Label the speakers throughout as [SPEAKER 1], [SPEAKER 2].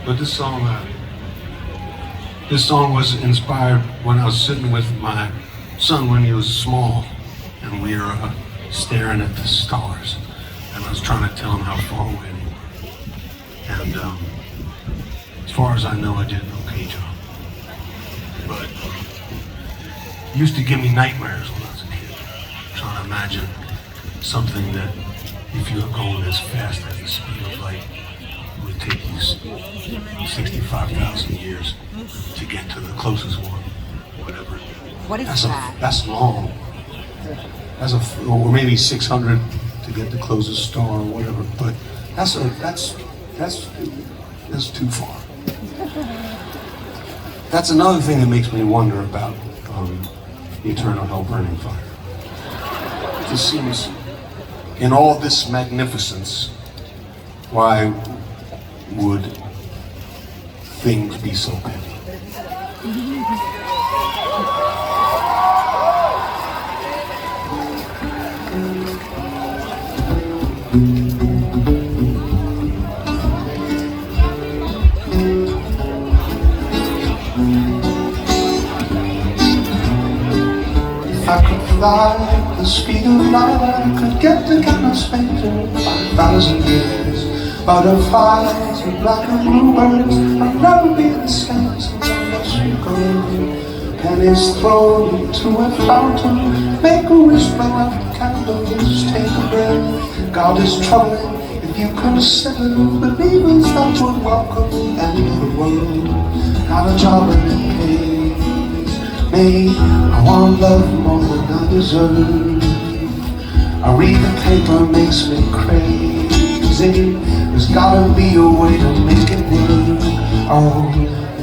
[SPEAKER 1] But this song was inspired when I was sitting with my son when he was small, and we were staring at the stars, and I was trying to tell him how far away they were. And as far as I know, I did an okay job. But it used to give me nightmares when I was a kid, trying to imagine something that, if you were going as fast as the speed of light, it would take you 65,000 years to get to the closest one, whatever.
[SPEAKER 2] What is that?
[SPEAKER 1] That's long. Or maybe 600 to get the closest star or whatever. But that's too far. That's another thing that makes me wonder about the eternal hell burning fire. It just seems, in all this magnificence, why would things be so petty?
[SPEAKER 3] If I could fly the speed of light, I could get to kind of space in 5,000 years. Butterflies and black and blue birds, I've never been the same since I let you go. Pennies thrown into a fountain, make a wish, blow out the candles, take a breath. God is troubling if you consider believers that would welcome the end of the world. Got a job and it pays me. I want love more than I deserve. I read the paper, makes me crazy. There's gotta be a way to make it work. Oh,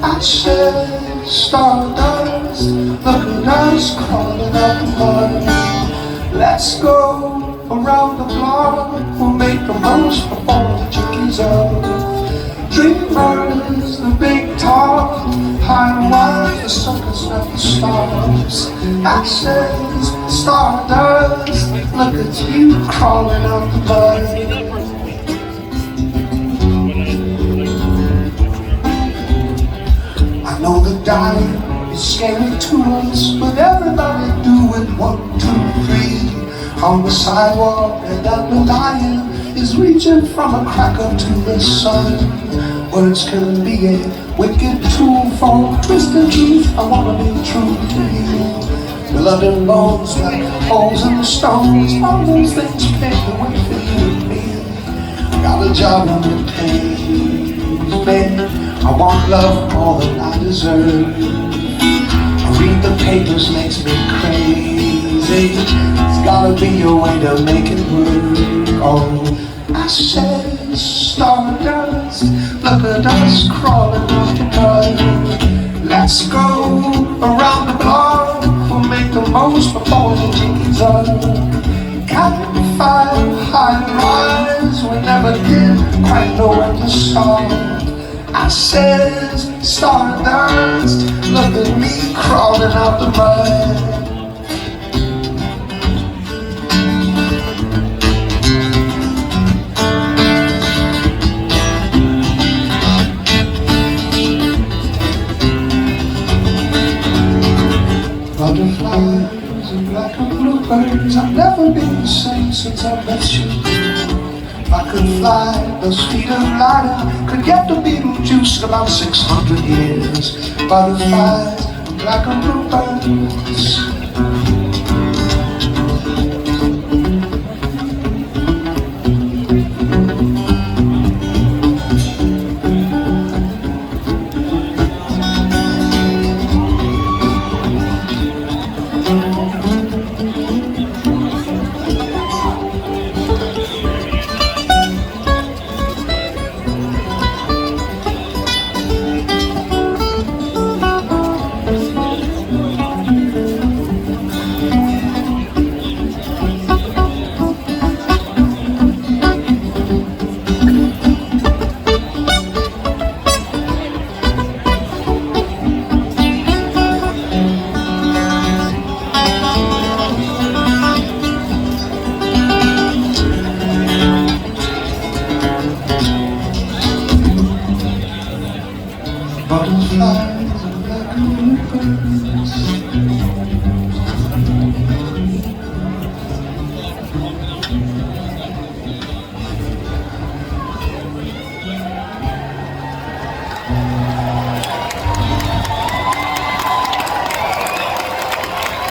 [SPEAKER 3] ashes, stardust, look at us crawling up the mud. Let's go around the block, we'll make the most before the chickies up. Dreamers, the big talk, high and wide, the circus never stops. Ashes, stardust, look at you crawling up the mud. I know the dying is scary to us, but everybody do it 1, 2, 3. On the sidewalk, and dandelion is reaching from a cracker to the sun. Words can be a wicked tool for twisted truth. I wanna be true to you. Blood and bones like holes in the stones. All those things paved the way for you and me. Got a job and it pays me. I want love more than I deserve. I read the papers, makes me crazy. There's gotta be a way to make it work. Oh, ashes, stardust, look at us crawling off the mud. Let's go around the block, we'll make the most before the jinkies up. Campfire, high rise, we never did quite know when to start. Ashes, stardust, look at me crawling out the mud. Butterflies and black and blue birds, I've never been the same since I met you. If I could fly the speed of light, I could get to Beetlejuice in about 600 years. Butterflies and black and blue birds. butterflies and black bluebirds.